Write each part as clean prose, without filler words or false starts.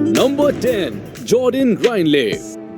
Number 10 Jordan ग्राइंडले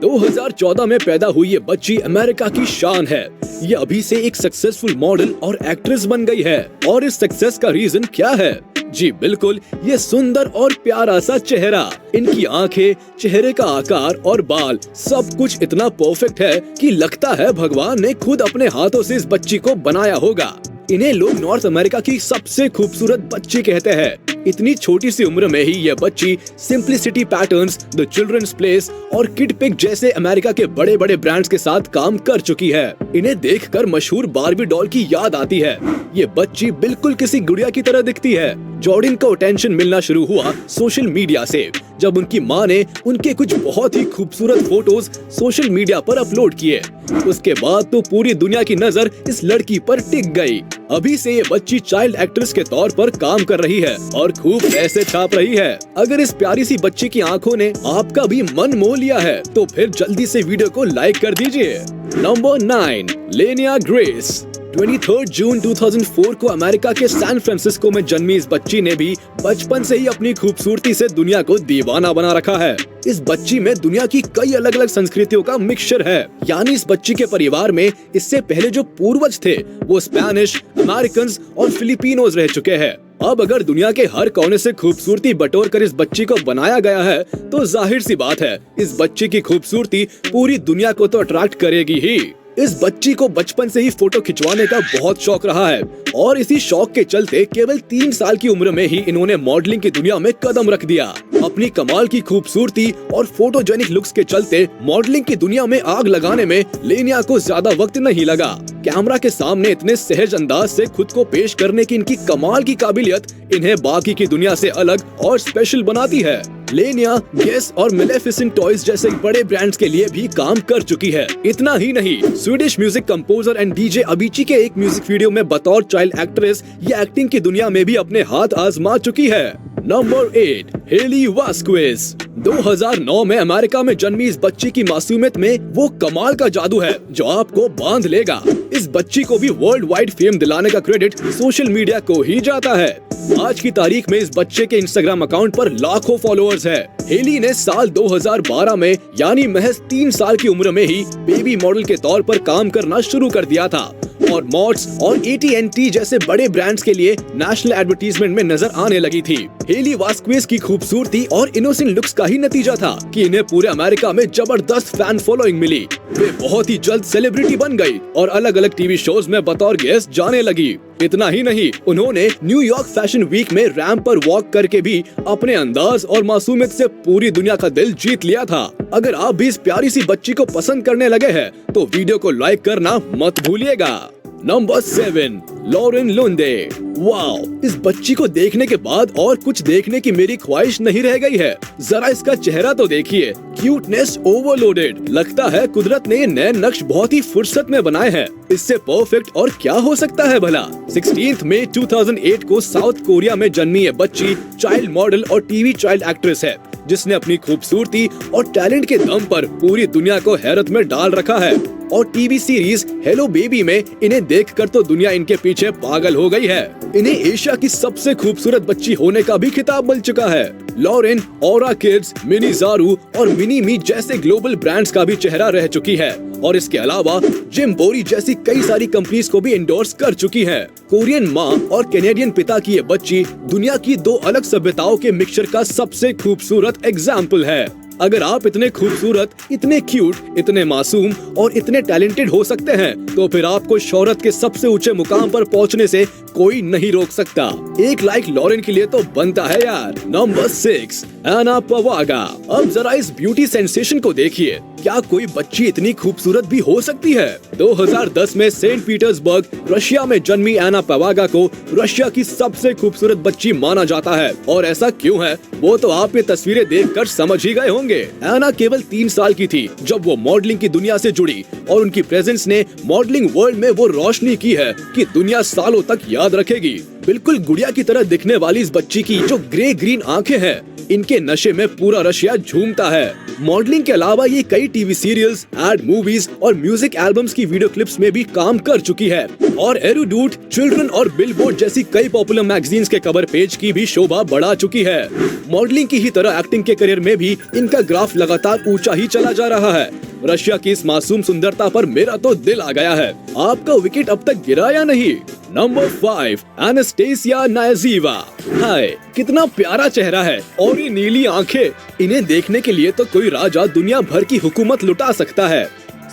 2014 में पैदा हुई ये बच्ची अमेरिका की शान है। ये अभी से एक सक्सेसफुल मॉडल और एक्ट्रेस बन गई है। और इस सक्सेस का रीजन क्या है? जी बिल्कुल, ये सुंदर और प्यारा सा चेहरा। इनकी आंखें, चेहरे का आकार और बाल सब कुछ इतना परफेक्ट है कि लगता है भगवान ने खुद अपने हाथों से इस बच्ची को बनाया होगा। इन्हें लोग नॉर्थ अमेरिका की सबसे खूबसूरत बच्ची कहते हैं। इतनी छोटी सी उम्र में ही ये बच्ची simplicity patterns, the children's place और किड पिक जैसे अमेरिका के बड़े बड़े ब्रांड्स के साथ काम कर चुकी है। इन्हें देखकर मशहूर बार्बी डॉल की याद आती है। ये बच्ची बिल्कुल किसी गुड़िया की तरह दिखती है। जॉर्डन को अटेंशन मिलना शुरू हुआ सोशल मीडिया से, जब उनकी मां ने उनके कुछ बहुत ही खूबसूरत फोटोज सोशल मीडिया पर अपलोड किए। उसके बाद तो पूरी दुनिया की नजर इस लड़की पर टिक गई। अभी से ये बच्ची चाइल्ड एक्ट्रेस के तौर पर काम कर रही है और खूब पैसे छाप रही है। अगर इस प्यारी सी बच्ची की आंखों ने आपका भी मन मोह लिया है तो फिर जल्दी से वीडियो को लाइक कर दीजिए। नंबर 9 लेनिया ग्रेस 23 जून 2004 को अमेरिका के सैन फ्रांसिस्को में जन्मी इस बच्ची ने भी बचपन से ही अपनी खूबसूरती से दुनिया को दीवाना बना रखा है। इस बच्ची में दुनिया की कई अलग अलग संस्कृतियों का मिक्सचर है। यानी इस बच्ची के परिवार में इससे पहले जो पूर्वज थे वो स्पेनिश, अमेरिकन और फिलिपिनोज रह चुके हैं। अब अगर दुनिया के हर कोने से खूबसूरती बटोर कर इस बच्ची को बनाया गया है तो जाहिर सी बात है इस बच्ची की खूबसूरती पूरी दुनिया को तो अट्रैक्ट करेगी ही। इस बच्ची को बचपन से ही फोटो खिंचवाने का बहुत शौक रहा है और इसी शौक के चलते केवल 3 साल की उम्र में ही इन्होंने मॉडलिंग की दुनिया में कदम रख दिया। अपनी कमाल की खूबसूरती और फोटोजेनिक लुक्स के चलते मॉडलिंग की दुनिया में आग लगाने में लेनिया को ज्यादा वक्त नहीं लगा। कैमरा के सामने इतने सहज अंदाज से खुद को पेश करने की इनकी कमाल की काबिलियत इन्हें बाकी की दुनिया से अलग और स्पेशल बनाती है। लेनिया गेस और मेलेफिसेंट टॉयज जैसे बड़े ब्रांड्स के लिए भी काम कर चुकी है। इतना ही नहीं, Swedish music composer and DJ Avicii के एक म्यूजिक वीडियो में बतौर चाइल्ड एक्ट्रेस ये एक्टिंग की दुनिया में भी अपने हाथ आजमा चुकी है। नंबर 8 हेली वास्क्वेज 2009 में अमेरिका में जन्मी इस बच्ची की मासूमियत में वो कमाल का जादू है जो आपको बांध लेगा। इस बच्ची को भी वर्ल्ड वाइड फेम दिलाने का क्रेडिट सोशल मीडिया को ही जाता है। आज की तारीख में इस बच्चे के इंस्टाग्राम अकाउंट पर लाखों फॉलोअर्स है। हेली ने साल 2012 में यानी महज 3 साल की उम्र में ही बेबी मॉडल के तौर पर काम करना शुरू कर दिया था और मॉड्स और AT&T जैसे बड़े ब्रांड्स के लिए नेशनल एडवर्टीजमेंट में नजर आने लगी थी। हेली वास्क्वेज की खूबसूरती और इनोसेंट लुक्स का ही नतीजा था कि इन्हें पूरे अमेरिका में जबरदस्त फैन फॉलोइंग मिली। वे बहुत ही जल्द सेलिब्रिटी बन गई और अलग अलग टीवी शोज में बतौर गेस्ट जाने लगी। इतना ही नहीं, उन्होंने न्यूयॉर्क फैशन वीक में रैंप पर वॉक करके भी अपने अंदाज और मासूमियत से पूरी दुनिया का दिल जीत लिया था। अगर आप भी इस प्यारी सी बच्ची को पसंद करने लगे हैं तो वीडियो को लाइक करना मत भूलिएगा। Number 7 Lauren लुंडे। वाओ, इस बच्ची को देखने के बाद और कुछ देखने की मेरी ख्वाहिश नहीं रह गई है। जरा इसका चेहरा तो देखिए, क्यूटनेस ओवरलोडेड। लगता है कुदरत ने ये नए नक्श बहुत ही फुर्सत में बनाए हैं। इससे परफेक्ट और क्या हो सकता है भला। 16 मई 2008 को साउथ कोरिया में जन्मी ये बच्ची चाइल्ड मॉडल और टीवी चाइल्ड एक्ट्रेस है जिसने अपनी खूबसूरती और टैलेंट के दम पर पूरी दुनिया को हैरत में डाल रखा है। और टीवी सीरीज हेलो बेबी में इन्हें देखकर तो दुनिया इनके पीछे पागल हो गई है। इन्हें एशिया की सबसे खूबसूरत बच्ची होने का भी खिताब मिल चुका है। लॉरेन ऑरा किड्स, मिनी ज़ारू और मिनी मी जैसे ग्लोबल ब्रांड्स का भी चेहरा रह चुकी है और इसके अलावा जिम बोरी जैसी कई सारी कंपनीज को भी इंडोर्स कर चुकी है। कोरियन माँ और कैनेडियन पिता की ये बच्ची दुनिया की 2 अलग सभ्यताओं के मिक्सचर का सबसे खूबसूरत एग्जाम्पल है। अगर आप इतने खूबसूरत, इतने क्यूट, इतने मासूम और इतने टैलेंटेड हो सकते हैं तो फिर आपको शोहरत के सबसे ऊंचे मुकाम पर पहुंचने से कोई नहीं रोक सकता। एक लाइक लॉरेन के लिए तो बनता है यार। नंबर 6 एना पवागा। अब जरा इस ब्यूटी सेंसेशन को देखिए, क्या कोई बच्ची इतनी खूबसूरत भी हो सकती है? 2010 में सेंट पीटर्सबर्ग रशिया में जन्मी एना पवागा को रशिया की सबसे खूबसूरत बच्ची माना जाता है। और ऐसा क्यों है वो तो आप ये तस्वीरें देखकर समझ ही गए होंगे। एना केवल 3 साल की थी जब वो मॉडलिंग की दुनिया से जुड़ी और उनकी प्रेजेंस ने मॉडलिंग वर्ल्ड में वो रोशनी की है कि दुनिया सालों तक याद रखेगी। बिल्कुल गुड़िया की तरह दिखने वाली इस बच्ची की जो ग्रे ग्रीन आंखें हैं, इनके नशे में पूरा रशिया झूमता है। मॉडलिंग के अलावा ये कई टीवी सीरियल्स, एड मूवीज और म्यूजिक एल्बम्स की वीडियो क्लिप्स में भी काम कर चुकी है और एरुडूट, चिल्ड्रन और बिलबोर्ड जैसी कई पॉपुलर मैगजीन्स के कवर पेज की भी शोभा बढ़ा चुकी है। मॉडलिंग की ही तरह एक्टिंग के करियर में भी इनका ग्राफ लगातार ऊंचा ही चला जा रहा है। रशिया की इस मासूम सुंदरता पर मेरा तो दिल आ गया है। आपका विकेट अब तक गिरा या नहीं? Number 5, Anastasia नायजेवा। हाय, कितना प्यारा चेहरा है और ये नीली आंखें। इन्हें देखने के लिए तो कोई राजा दुनिया भर की हुकूमत लुटा सकता है।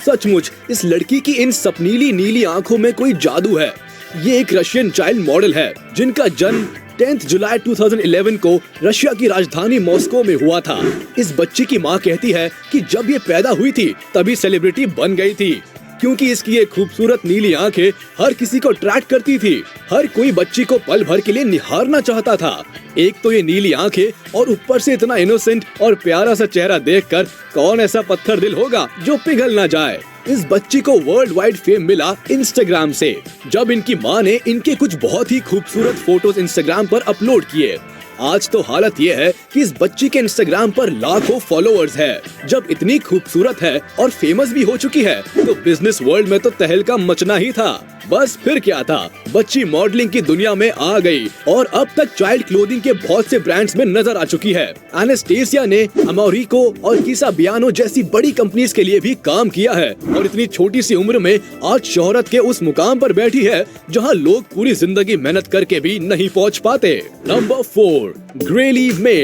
सचमुच इस लड़की की इन सपनीली नीली आंखों में कोई जादू है। ये एक रशियन चाइल्ड मॉडल है जिनका जन्म 10 जुलाई 2011 को रशिया की राजधानी मॉस्को में हुआ था। इस बच्ची की माँ कहती है कि जब ये पैदा हुई थी तभी सेलिब्रिटी बन गई थी, क्योंकि इसकी ये खूबसूरत नीली आंखें हर किसी को अट्रैक्ट करती थी। हर कोई बच्ची को पल भर के लिए निहारना चाहता था। एक तो ये नीली आंखें और ऊपर से इतना इनोसेंट और प्यारा सा चेहरा देखकर कौन ऐसा पत्थर दिल होगा जो पिघल ना जाए। इस बच्ची को वर्ल्ड वाइड फेम मिला इंस्टाग्राम से, जब इनकी माँ ने इनके कुछ बहुत ही खूबसूरत फोटोज इंस्टाग्राम पर अपलोड किए। आज तो हालत ये है कि इस बच्ची के इंस्टाग्राम पर लाखों फॉलोअर्स है। जब इतनी खूबसूरत है और फेमस भी हो चुकी है तो बिजनेस वर्ल्ड में तो तहलका मचना ही था। बस फिर क्या था, बच्ची मॉडलिंग की दुनिया में आ गई और अब तक चाइल्ड क्लोथिंग के बहुत से ब्रांड्स में नजर आ चुकी है। एनास्टेसिया ने अमोरिको और किसा बियानो जैसी बड़ी कंपनीज के लिए भी काम किया है और इतनी छोटी सी उम्र में आज शोहरत के उस मुकाम पर बैठी है जहां लोग पूरी जिंदगी मेहनत करके भी नहीं पहुंच पाते। नंबर 4, ग्रेली मे।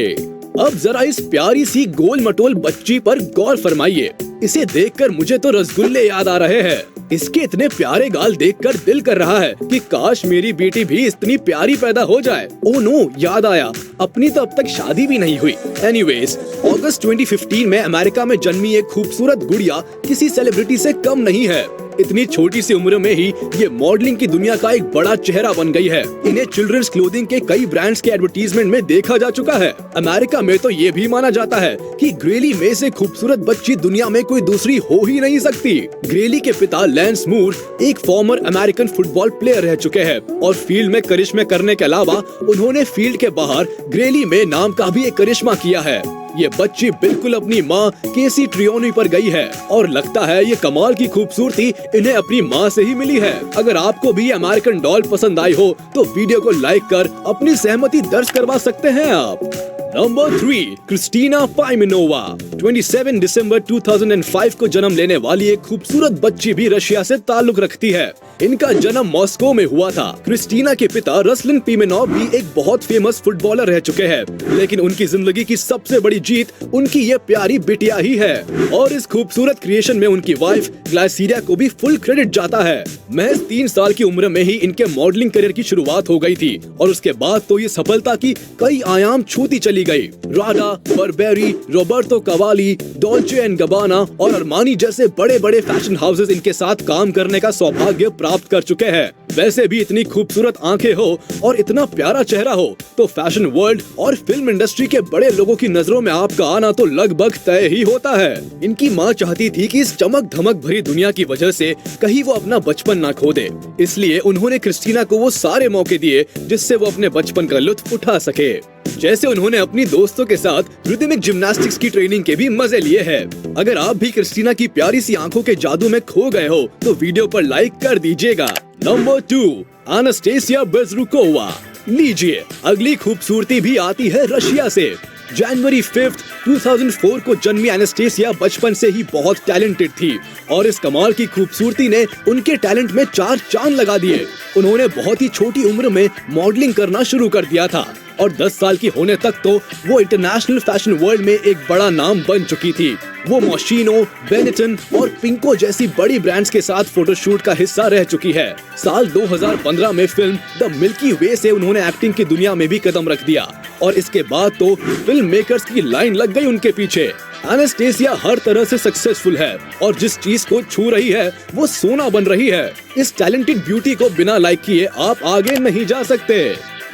अब जरा इस प्यारी सी गोल मटोल बच्ची पर गौर फरमाइए। इसे देखकर मुझे तो रसगुल्ले याद आ रहे हैं। इसके इतने प्यारे गाल देखकर दिल कर रहा है कि काश मेरी बेटी भी इतनी प्यारी पैदा हो जाए। ओह नो, याद आया, अपनी तो अब तक शादी भी नहीं हुई। एनीवेज, अगस्त 2015 में अमेरिका में जन्मी एक खूबसूरत गुड़िया किसी सेलिब्रिटी से कम नहीं है। इतनी छोटी सी उम्र में ही ये मॉडलिंग की दुनिया का एक बड़ा चेहरा बन गई है। इन्हें चिल्ड्रंस क्लोथिंग के कई ब्रांड्स के एडवर्टीजमेंट में देखा जा चुका है। अमेरिका में तो ये भी माना जाता है कि ग्रेली में से खूबसूरत बच्ची दुनिया में कोई दूसरी हो ही नहीं सकती। ग्रेली के पिता लैंस मूर एक फॉर्मर अमेरिकन फुटबॉल प्लेयर रह चुके हैं और फील्ड में करिश्मे करने के अलावा उन्होंने फील्ड के बाहर ग्रेली में नाम का भी एक करिश्मा किया है। ये बच्ची बिल्कुल अपनी माँ केसी ट्रियोनी पर गई है और लगता है ये कमाल की खूबसूरती इन्हें अपनी माँ से ही मिली है। अगर आपको भी अमेरिकन डॉल पसंद आई हो तो वीडियो को लाइक कर अपनी सहमति दर्ज करवा सकते हैं आप। Number 3, Christina पाइमेनोवा। 27 दिसंबर 2005 को जन्म लेने वाली एक खूबसूरत बच्ची भी रशिया से ताल्लुक रखती है। इनका जन्म मॉस्को में हुआ था। क्रिस्टीना के पिता रसलिन पीमेनोव भी एक बहुत फेमस फुटबॉलर रह चुके हैं, लेकिन उनकी जिंदगी की सबसे बड़ी जीत उनकी ये प्यारी बिटिया ही है और इस खूबसूरत क्रिएशन में उनकी वाइफ ग्लाइसीरिया को भी फुल क्रेडिट जाता है। महज 3 साल की उम्र में ही इनके मॉडलिंग करियर की शुरुआत हो गई थी और उसके बाद तो ये सफलता की कई आयाम छूती चली गई। Prada, Burberry, Roberto Cavalli, Dolce and Gabbana और अरमानी जैसे बड़े बड़े फैशन हाउसेस इनके साथ काम करने का सौभाग्य प्राप्त कर चुके हैं। वैसे भी इतनी खूबसूरत आंखें हो और इतना प्यारा चेहरा हो तो फैशन वर्ल्ड और फिल्म इंडस्ट्री के बड़े लोगों की नजरों में आपका आना तो लगभग तय ही होता है। इनकी माँ चाहती थी कि इस चमक धमक भरी दुनिया की वजह से कहीं वो अपना बचपन ना खो दे, इसलिए उन्होंने क्रिस्टीना को वो सारे मौके दिए जिससे वो अपने बचपन का लुत्फ उठा सके। जैसे उन्होंने अपनी दोस्तों के साथ रिदमिक जिम्नास्टिक्स की ट्रेनिंग के भी मजे लिए हैं। अगर आप भी क्रिस्टीना की प्यारी सी आंखों के जादू में खो गए हो तो वीडियो पर लाइक कर दीजिएगा। Number 2, Anastasia Bezrukova. लीजिए, अगली खूबसूरती भी आती है रशिया से। जनवरी 5, 2004 को जन्मी एनास्टेसिया बचपन से ही बहुत टैलेंटेड थी और इस कमाल की खूबसूरती ने उनके टैलेंट में 4 चांद लगा दिए। उन्होंने बहुत ही छोटी उम्र में मॉडलिंग करना शुरू कर दिया था और 10 साल की होने तक तो वो इंटरनेशनल फैशन वर्ल्ड में एक बड़ा नाम बन चुकी थी। वो मॉशिनो, बेनेटन और पिंको जैसी बड़ी ब्रांड्स के साथ फोटोशूट का हिस्सा रह चुकी है। साल 2015 में फिल्म द मिल्की वे से उन्होंने एक्टिंग की दुनिया में भी कदम रख दिया और इसके बाद तो फिल्म मेकर्स की लाइन लग गई उनके पीछे। एनास्टेसिया हर तरह से सक्सेसफुल है और जिस चीज को छू रही है वो सोना बन रही है। इस टैलेंटेड ब्यूटी को बिना लाइक किए आप आगे नहीं जा सकते।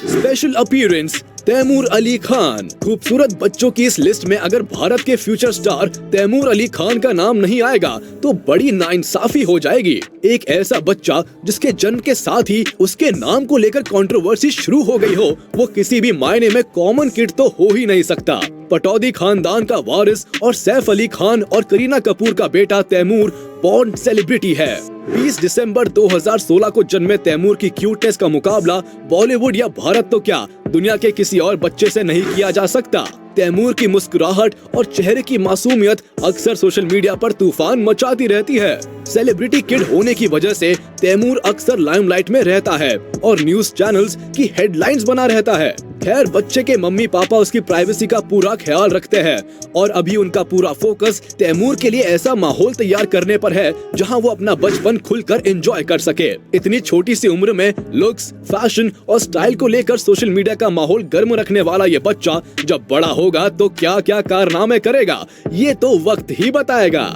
Special appearance Taimur Ali Khan. खूबसूरत बच्चों की इस लिस्ट में अगर भारत के फ्यूचर स्टार तैमूर अली खान का नाम नहीं आएगा तो बड़ी नाइंसाफी हो जाएगी। एक ऐसा बच्चा जिसके जन्म के साथ ही उसके नाम को लेकर कंट्रोवर्सी शुरू हो गई हो, वो किसी भी मायने में कॉमन किड तो हो ही नहीं सकता। पटौदी खानदान का वारिस और सैफ अली खान और करीना कपूर का बेटा तैमूर बॉर्न सेलिब्रिटी है। 20 दिसंबर 2016 को जन्मे तैमूर की क्यूटनेस का मुकाबला बॉलीवुड या भारत तो क्या दुनिया के किसी और बच्चे से नहीं किया जा सकता। तैमूर की मुस्कुराहट और चेहरे की मासूमियत अक्सर सोशल मीडिया पर तूफान मचाती रहती है। सेलिब्रिटी किड होने की वजह से तैमूर अक्सर लाइमलाइट में रहता है और न्यूज चैनल्स की हेडलाइंस बना रहता है। खैर, बच्चे के मम्मी पापा उसकी प्राइवेसी का पूरा ख्याल रखते हैं और अभी उनका पूरा फोकस तैमूर के लिए ऐसा माहौल तैयार करने पर है जहां वो अपना बचपन खुलकर एंजॉय कर सके। इतनी छोटी सी उम्र में लुक्स, फैशन और स्टाइल को लेकर सोशल मीडिया का माहौल गर्म रखने वाला ये बच्चा जब बड़ा होगा तो क्या क्या कारनामे करेगा, ये तो वक्त ही बताएगा।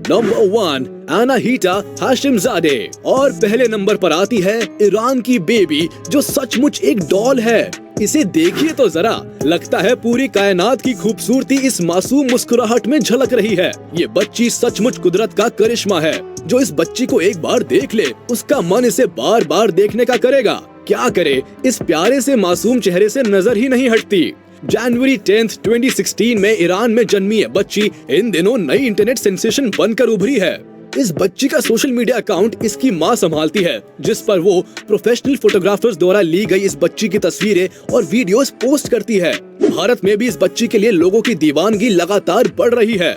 नंबर 1, अनाहीटा हाशिमजादे। और पहले नंबर पर आती है ईरान की बेबी जो सचमुच एक डॉल है। इसे देखिए तो जरा, लगता है पूरी कायनात की खूबसूरती इस मासूम मुस्कुराहट में झलक रही है। ये बच्ची सचमुच कुदरत का करिश्मा है। जो इस बच्ची को एक बार देख ले उसका मन इसे बार बार देखने का करेगा। क्या करे, इस प्यारे से मासूम चेहरे से नजर ही नहीं हटती। जनवरी 10, 2016 में ईरान में जन्मी ये बच्ची इन दिनों नई इंटरनेट सेंसेशन बनकर उभरी है। इस बच्ची का सोशल मीडिया अकाउंट इसकी माँ संभालती है, जिस पर वो प्रोफेशनल फोटोग्राफर्स द्वारा ली गई इस बच्ची की तस्वीरें और वीडियोस पोस्ट करती है। भारत में भी इस बच्ची के लिए लोगों की दीवानगी लगातार बढ़ रही है।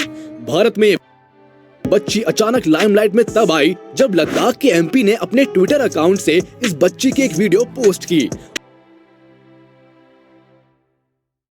भारत में बच्ची अचानक लाइमलाइट में तब आई जब लद्दाख के एमपी ने अपने ट्विटर अकाउंट से इस बच्ची की एक वीडियो पोस्ट की